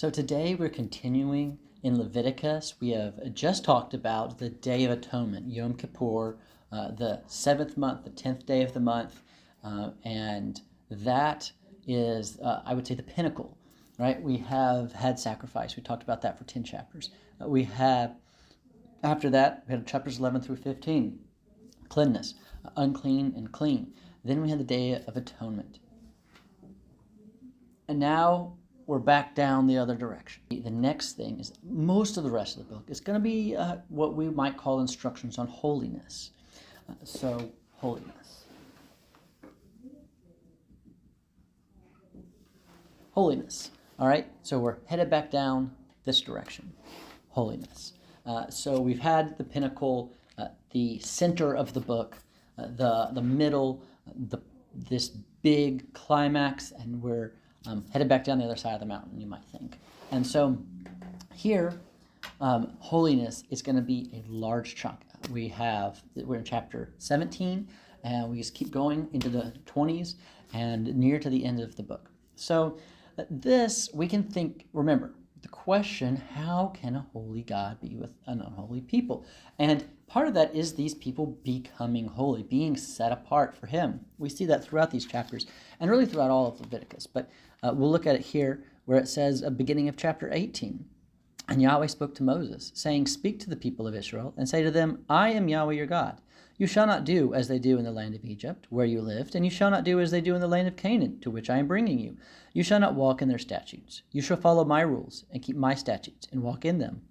So today we're continuing in Leviticus. We have just talked about the Day of Atonement, Yom Kippur, the 7th month, the 10th day of the month, and that is, I would say, the pinnacle, right? We have had sacrifice. We talked about that for 10 chapters. After that, we had chapters 11 through 15, cleanness, unclean and clean. Then we had the Day of Atonement. And now we're back down the other direction. The next thing is most of the rest of the book is going to be what we might call instructions on holiness. So, holiness. Holiness. All right, so we're headed back down this direction. Holiness. So we've had the pinnacle, the center of the book, the middle, this big climax, and we're headed back down the other side of the mountain, you might think. And so here, holiness is going to be a large chunk. We're in chapter 17, and we just keep going into the 20s and near to the end of the book. So this, we can think, remember, the question, how can a holy God be with an unholy people? And part of that is these people becoming holy, being set apart for him. We see that throughout these chapters and really throughout all of Leviticus. But we'll look at it here where it says, beginning of chapter 18, and Yahweh spoke to Moses, saying, "Speak to the people of Israel and say to them, I am Yahweh your God. You shall not do as they do in the land of Egypt, where you lived, and you shall not do as they do in the land of Canaan, to which I am bringing you. You shall not walk in their statutes. You shall follow my rules and keep my statutes and walk in them.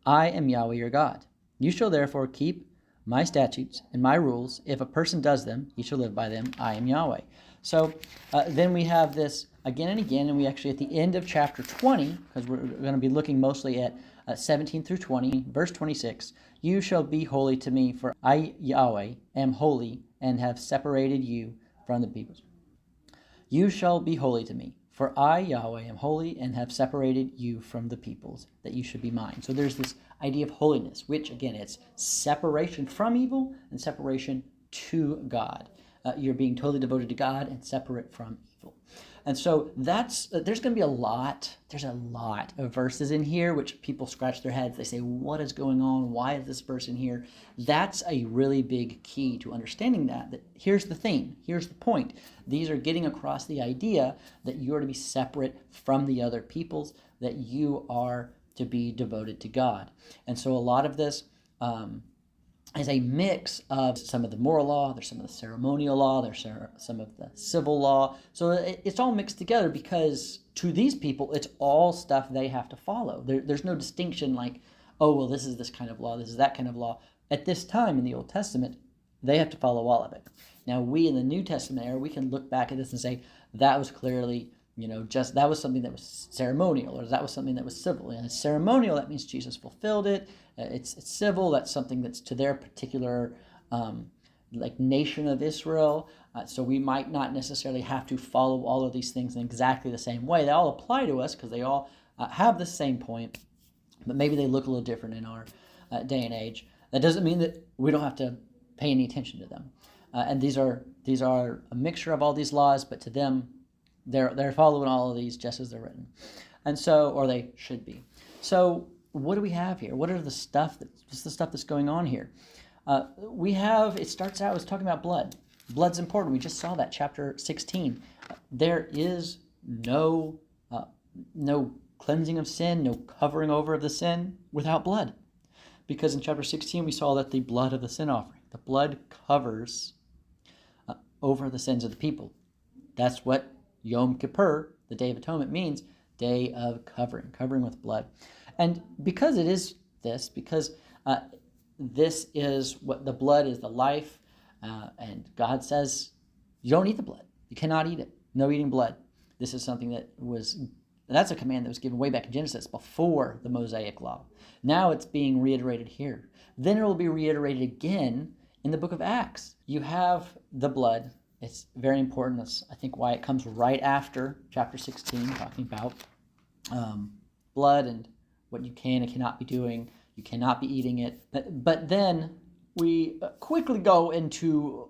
I am Yahweh your God. You shall therefore keep my statutes and my rules. If a person does them, he shall live by them. I am Yahweh." So then we have this again and again, and we actually at the end of chapter 20, because we're going to be looking mostly at 17 through 20, verse 26, "You shall be holy to me, for I, Yahweh, am holy and have separated you from the peoples." You shall be holy to me, for I, Yahweh, am holy and have separated you from the peoples, that you should be mine. So there's this idea of holiness, which, again, it's separation from evil and separation to God. You're being totally devoted to God and separate from evil. And so that's there's going to be a lot of verses in here which people scratch their heads. They say, what is going on? Why is this verse in here? That's a really big key to understanding that here's the theme. Here's the point. These are getting across the idea that you are to be separate from the other peoples, that you are to be devoted to God. And so a lot of this is a mix of some of the moral law, there's some of the ceremonial law, there's some of the civil law. So it's all mixed together because to these people, it's all stuff they have to follow. There's no distinction like, oh, well, this is this kind of law, this is that kind of law. At this time in the Old Testament, they have to follow all of it. Now, we in the New Testament era, we can look back at this and say, that was clearly, just that was something that was ceremonial, or that was something that was civil. And it's ceremonial, that means Jesus fulfilled it. It's civil, that's something that's to their particular nation of Israel. So we might not necessarily have to follow all of these things in exactly the same way. They all apply to us because they all have the same point, but maybe they look a little different in our day and age. That doesn't mean that we don't have to pay any attention to them. And these are a mixture of all these laws, but to them, they're following all of these just as they're written, and so, or they should be. So what do we have here? What's the stuff that's going on here? It starts out with talking about blood. Blood's important. We just saw that, chapter 16. There is no cleansing of sin, no covering over of the sin without blood. Because in chapter 16, we saw that the blood of the sin offering, the blood covers over the sins of the people. That's what Yom Kippur, the Day of Atonement, means, day of covering with blood. And because it is this, because this is what the blood is, the life, and God says, you don't eat the blood. You cannot eat it. No eating blood. This is something that's a command that was given way back in Genesis before the Mosaic Law. Now it's being reiterated here. Then it will be reiterated again in the book of Acts. You have the blood. It's very important. That's, I think, why it comes right after chapter 16, talking about blood and what you can and cannot be doing. You cannot be eating it. But then we quickly go into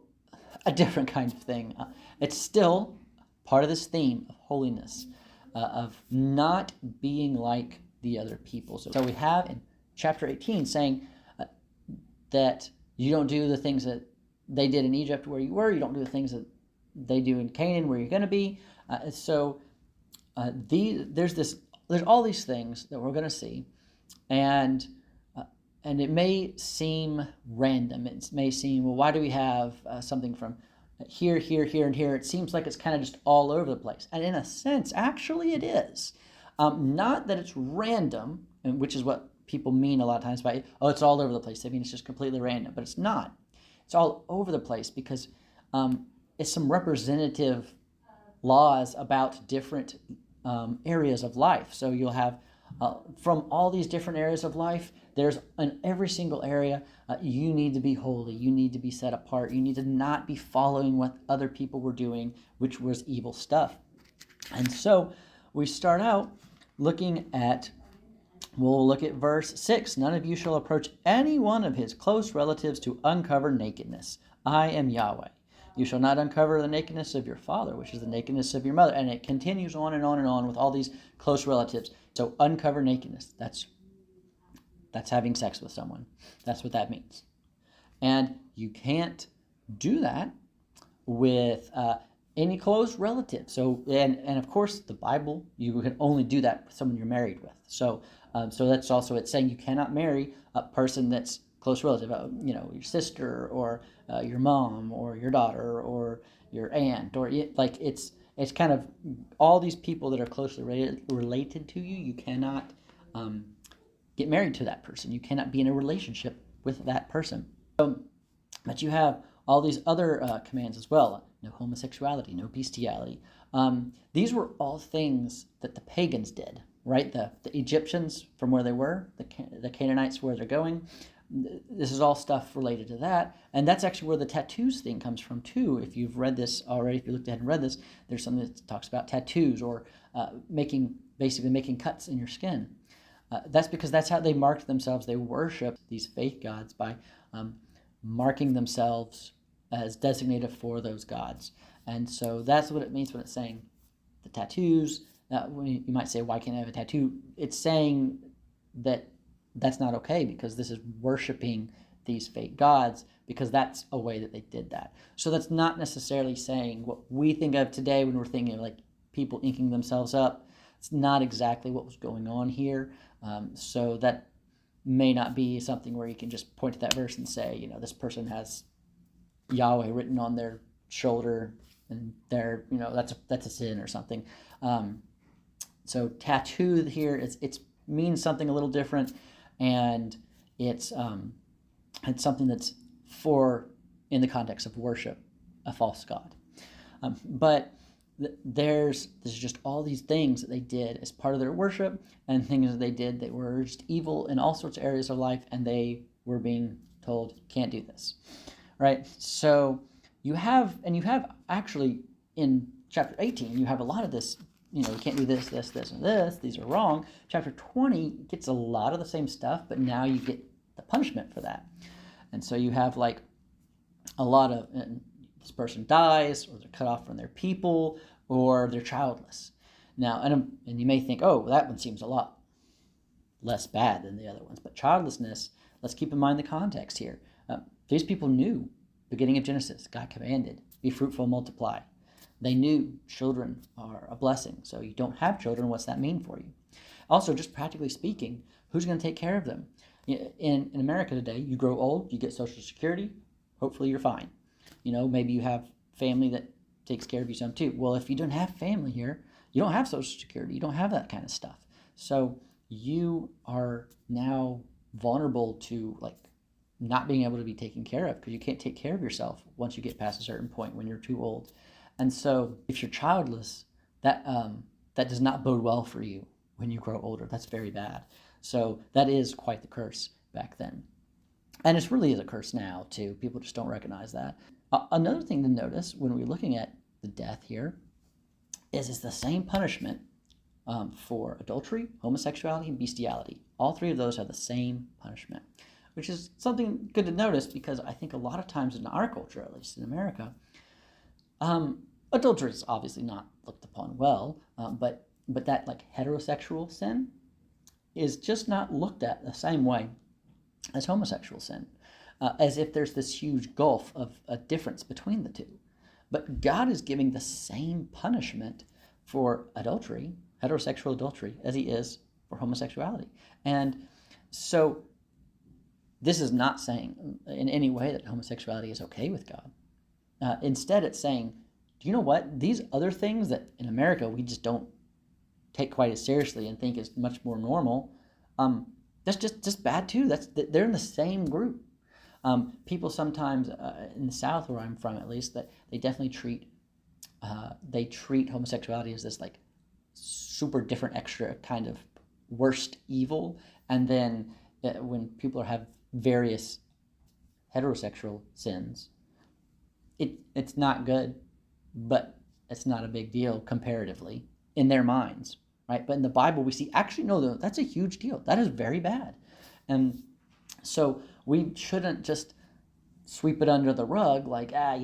a different kind of thing. It's still part of this theme of holiness. of not being like the other people. So we have in chapter 18 saying that you don't do the things that they did in Egypt where you were. You don't do the things that they do in Canaan where you're going to be. There's all these things that we're going to see, and it may seem random. It may seem, well, why do we have something from here, here, here, and here? It seems like it's kind of just all over the place. And in a sense, actually it is. Not that it's random, and which is what people mean a lot of times by, oh, it's all over the place. They mean it's just completely random, but it's not. It's all over the place because it's some representative laws about different areas of life. So you'll have from all these different areas of life, there's in every single area, you need to be holy, you need to be set apart, you need to not be following what other people were doing, which was evil stuff. And so we start out we'll look at verse 6. None of you shall approach any one of his close relatives to uncover nakedness. I am Yahweh. You shall not uncover the nakedness of your father, which is the nakedness of your mother. And it continues on and on and on with all these close relatives. So uncover nakedness. That's having sex with someone. That's what that means. And you can't do that with any close relative. So and of course the Bible, you can only do that with someone you're married with. So that's also, it's saying you cannot marry a person that's close relative, your sister or your mom or your daughter or your aunt, or like it's kind of all these people that are closely related to you. You cannot get married to that person. You cannot be in a relationship with that person. But you have all these other commands as well. No homosexuality, no bestiality. These were all things that the pagans did, right? The Egyptians from where they were, the Canaanites where they're going. This is all stuff related to that. And that's actually where the tattoos thing comes from too. If you've read this already, if you looked ahead and read this, there's something that talks about tattoos or making cuts in your skin. That's because that's how they marked themselves. They worshiped these fake gods by marking themselves as designated for those gods. And so that's what it means when it's saying the tattoos. You might say, why can't I have a tattoo? It's saying that that's not okay because this is worshiping these fake gods, because that's a way that they did that. So that's not necessarily saying what we think of today when we're thinking of like people inking themselves up. It's not exactly what was going on here. So that may not be something where you can just point to that verse and say, this person has Yahweh written on their shoulder and that's a sin or something. So tattoo here, it means something a little different, and it's something that's in the context of worship a false god. But there's just all these things that they did as part of their worship, and things that they did that were just evil in all sorts of areas of life, and they were being told, you can't do this, right? So you have actually in chapter 18, you have a lot of this, you can't do this, this, this, and this, these are wrong. Chapter 20 gets a lot of the same stuff, but now you get the punishment for that. And so you have like a lot of, this person dies, or they're cut off from their people, or they're childless. Now, and you may think, oh, that one seems a lot less bad than the other ones. But childlessness, let's keep in mind the context here. These people knew, beginning of Genesis, God commanded, be fruitful, multiply. They knew children are a blessing. So you don't have children, what's that mean for you? Also, just practically speaking, who's going to take care of them? In America today, you grow old, you get Social Security, hopefully you're fine. Maybe you have family that takes care of you some too. Well, if you don't have family here, you don't have Social Security, you don't have that kind of stuff. So you are now vulnerable to like not being able to be taken care of, because you can't take care of yourself once you get past a certain point when you're too old. And so if you're childless, that does not bode well for you when you grow older. That's very bad. So that is quite the curse back then. And it really is a curse now too. People just don't recognize that. Another thing to notice when we're looking at the death here is it's the same punishment for adultery, homosexuality, and bestiality. All three of those have the same punishment, which is something good to notice, because I think a lot of times in our culture, at least in America, adultery is obviously not looked upon well, but But that like heterosexual sin is just not looked at the same way as homosexual sin, as if there's this huge gulf of a difference between the two. But God is giving the same punishment for adultery, heterosexual adultery, as he is for homosexuality. And so this is not saying in any way that homosexuality is okay with God. Instead, it's saying, do you know what? These other things that in America we just don't take quite as seriously and think is much more normal, that's just bad too. They're in the same group. People sometimes in the South, where I'm from at least, that they definitely treat homosexuality as this like super different, extra kind of worst evil, and then when people have various heterosexual sins, it's not good, but it's not a big deal comparatively in their minds, right? But in the Bible, we see actually no, that's a huge deal. That is very bad, and so we shouldn't just sweep it under the rug like that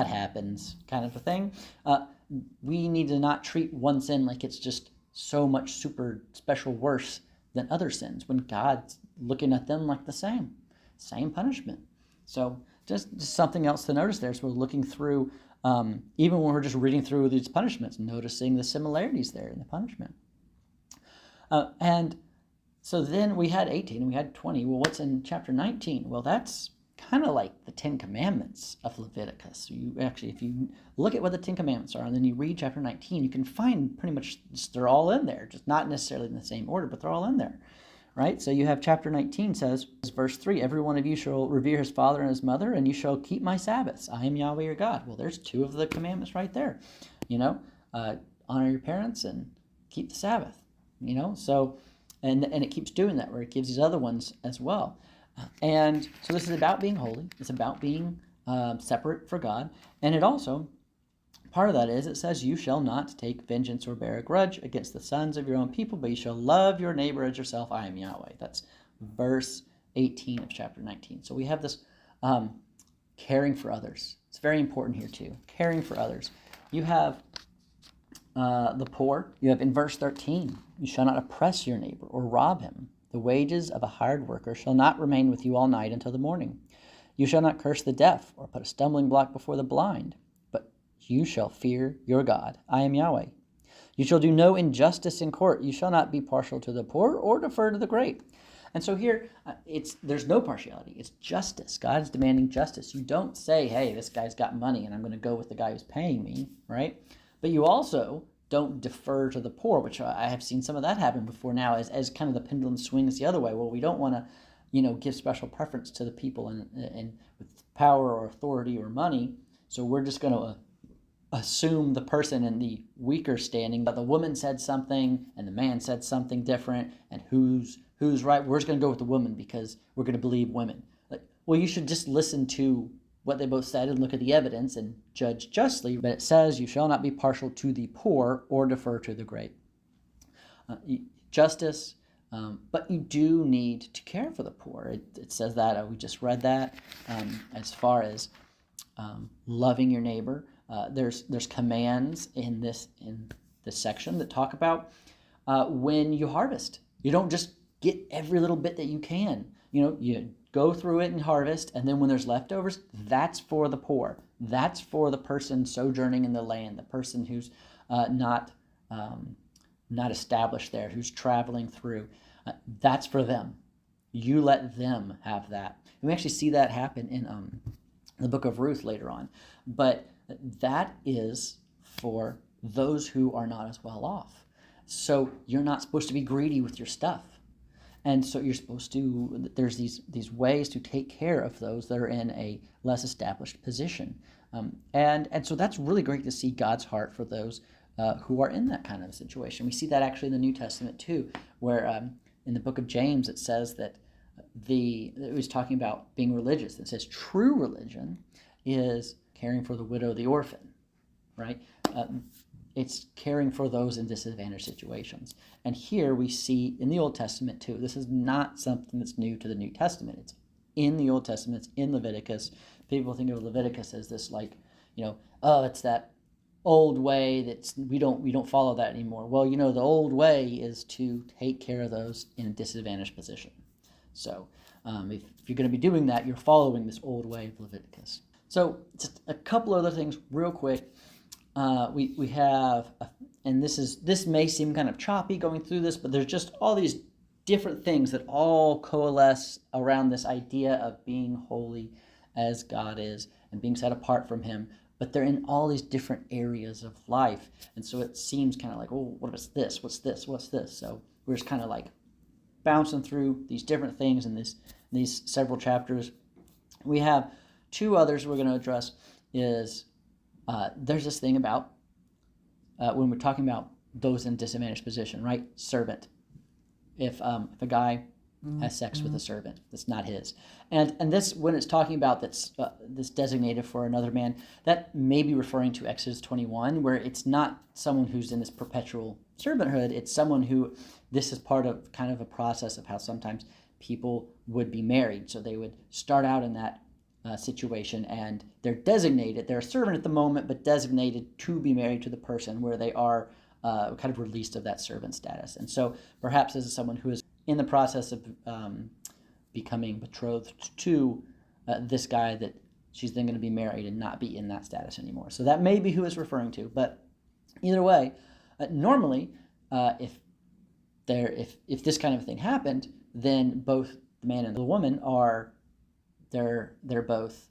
happens kind of a thing. We need to not treat one sin like it's just so much super special worse than other sins when God's looking at them like the same punishment. So just something else to notice there. So we're looking through, even when we're just reading through these punishments, noticing the similarities there in the punishment. And so then we had 18 and we had 20. Well, what's in chapter 19? Well, that's kind of like the Ten Commandments of Leviticus. If you look at what the Ten Commandments are and then you read chapter 19, you can find pretty much they're all in there, just not necessarily in the same order, but they're all in there, right? So you have chapter 19 says, verse 3, every one of you shall revere his father and his mother, and you shall keep my Sabbaths. I am Yahweh your God. Well, there's two of the commandments right there. Honor your parents and keep the Sabbath. So and it keeps doing that where it gives these other ones as well. And so this is about being holy. It's about being separate for God. And it also, part of that is, it says, you shall not take vengeance or bear a grudge against the sons of your own people, but you shall love your neighbor as yourself. I am Yahweh. That's verse 18 of chapter 19. So we have this caring for others. It's very important here too. Caring for others. You have the poor. You have in verse 13, you shall not oppress your neighbor or rob him. The wages of a hired worker shall not remain with you all night until the morning. You shall not curse the deaf or put a stumbling block before the blind, but you shall fear your God. I am Yahweh. You shall do no injustice in court. You shall not be partial to the poor or defer to the great. And so here, there's no partiality. It's justice. God is demanding justice. You don't say, hey, this guy's got money and I'm going to go with the guy who's paying me, right? But you also don't defer to the poor, which I have seen some of that happen before now as kind of the pendulum swings the other way. Well, we don't want to, give special preference to the people and with power or authority or money. So we're just going to assume the person in the weaker standing, that the woman said something and the man said something different, and who's right? We're just going to go with the woman because we're going to believe women. Well, you should just listen to what they both said and look at the evidence and judge justly. But it says, you shall not be partial to the poor or defer to the great. Justice, but you do need to care for the poor. It says that, we just read that. As far as loving your neighbor, there's commands in this section that talk about when you harvest. You don't just get every little bit that you can. You go through it and harvest, and then when there's leftovers, that's for the poor. That's for the person sojourning in the land, the person who's not established there, who's traveling through. That's for them. You let them have that. And we actually see that happen in the book of Ruth later on. But that is for those who are not as well off. So you're not supposed to be greedy with your stuff. And so you're supposed to, there's these ways to take care of those that are in a less established position. And so that's really great to see God's heart for those who are in that kind of situation. We see that actually in the New Testament too, where in the book of James it says that it was talking about being religious. It says true religion is caring for the widow, the orphan, right? It's caring for those in disadvantaged situations. And here we see in the Old Testament too. This is not something that's new to the New Testament. It's in the Old Testament. It's in Leviticus. People think of Leviticus as this it's that old way we don't follow that anymore. Well, the old way is to take care of those in a disadvantaged position. So if you're going to be doing that, you're following this old way of Leviticus. So just a couple other things real quick. We have, and this may seem kind of choppy going through this, but there's just all these different things that all coalesce around this idea of being holy as God is and being set apart from him. But they're in all these different areas of life. And so it seems kind of like, oh, what is this? What's this? What's this? So we're just kind of like bouncing through these different things in these several chapters. We have two others we're going to address. Is there's this thing about when we're talking about those in disadvantaged position, right? Servant. If a guy has sex with a servant that's not his, and this, when it's talking about that's this designated for another man, that may be referring to Exodus 21, where it's not someone who's in this perpetual servanthood. It's someone who, this is part of kind of a process of how sometimes people would be married. So they would start out in that situation, and they're a servant at the moment, but designated to be married to the person, where they are kind of released of that servant status. And so perhaps this is someone who is in the process of becoming betrothed to this guy that she's then going to be married and not be in that status anymore. So that may be who it's referring to. But either way, normally, if this kind of thing happened, then both the man and the woman are they're both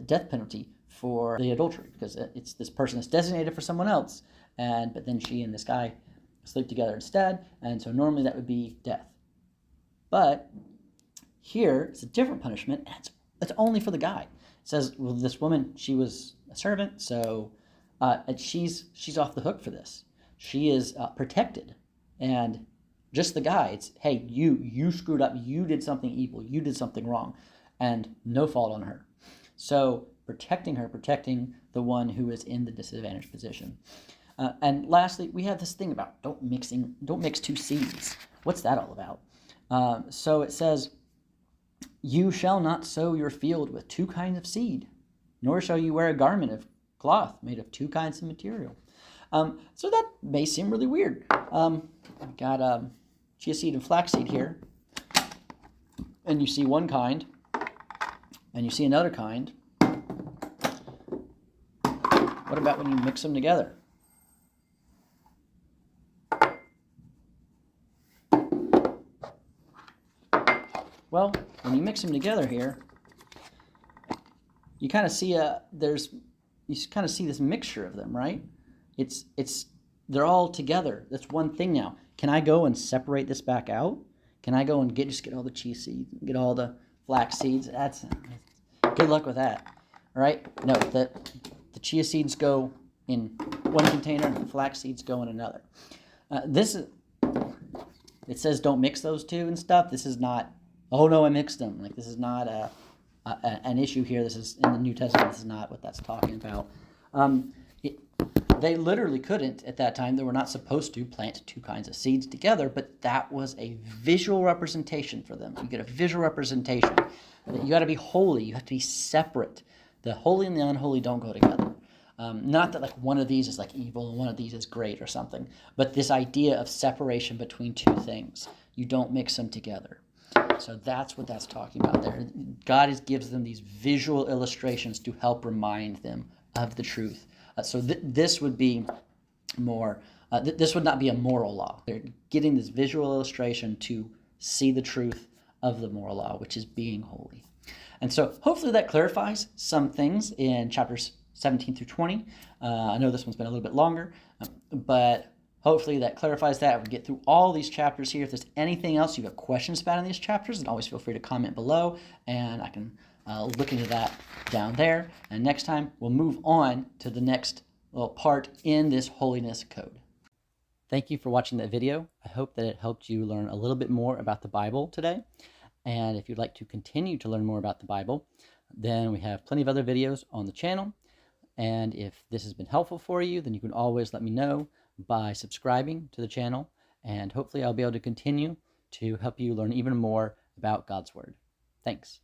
death penalty for the adultery, because it's this person that's designated for someone else, but then she and this guy sleep together instead, and so normally that would be death. But here it's a different punishment, and it's only for the guy. It says, well, this woman, she was a servant, so and she's off the hook for this. She is protected, and just the guy, it's, hey, you screwed up, you did something evil, you did something wrong, and no fault on her. So protecting her, protecting the one who is in the disadvantaged position. And lastly, we have this thing about don't mix two seeds. What's that all about? So it says, you shall not sow your field with two kinds of seed, nor shall you wear a garment of cloth made of two kinds of material. So that may seem really weird. I've got chia seed and flax seed here, and you see one kind, and you see another kind. What about when you mix them together? Well, when you mix them together here, you kind of see this mixture of them, right? They're all together. That's one thing now. Can I go and separate this back out? Can I go and get all the chia seeds, get all the flax seeds? That's good luck with that. All right? No, the chia seeds go in one container and the flax seeds go in another. It says don't mix those two and stuff. This is not, oh no, I mixed them. Like, this is not an issue here. This is in the New Testament. This is not what that's talking about. They literally couldn't at that time. They were not supposed to plant two kinds of seeds together, but that was a visual representation for them. You get a visual representation. You got to be holy. You have to be separate. The holy and the unholy don't go together. Not that like one of these is like evil and one of these is great or something, but this idea of separation between two things. You don't mix them together. So that's what that's talking about there. God gives them these visual illustrations to help remind them of the truth. So this would be more, this would not be a moral law. They're getting this visual illustration to see the truth of the moral law, which is being holy. And so hopefully that clarifies some things in chapters 17 through 20. I know this one's been a little bit longer, but hopefully that clarifies that. We get through all these chapters here. If there's anything else you have questions about in these chapters, then always feel free to comment below, and I can look into that down there. And next time, we'll move on to the next little part in this holiness code. Thank you for watching that video. I hope that it helped you learn a little bit more about the Bible today. And if you'd like to continue to learn more about the Bible, then we have plenty of other videos on the channel. And if this has been helpful for you, then you can always let me know by subscribing to the channel. And hopefully I'll be able to continue to help you learn even more about God's Word. Thanks.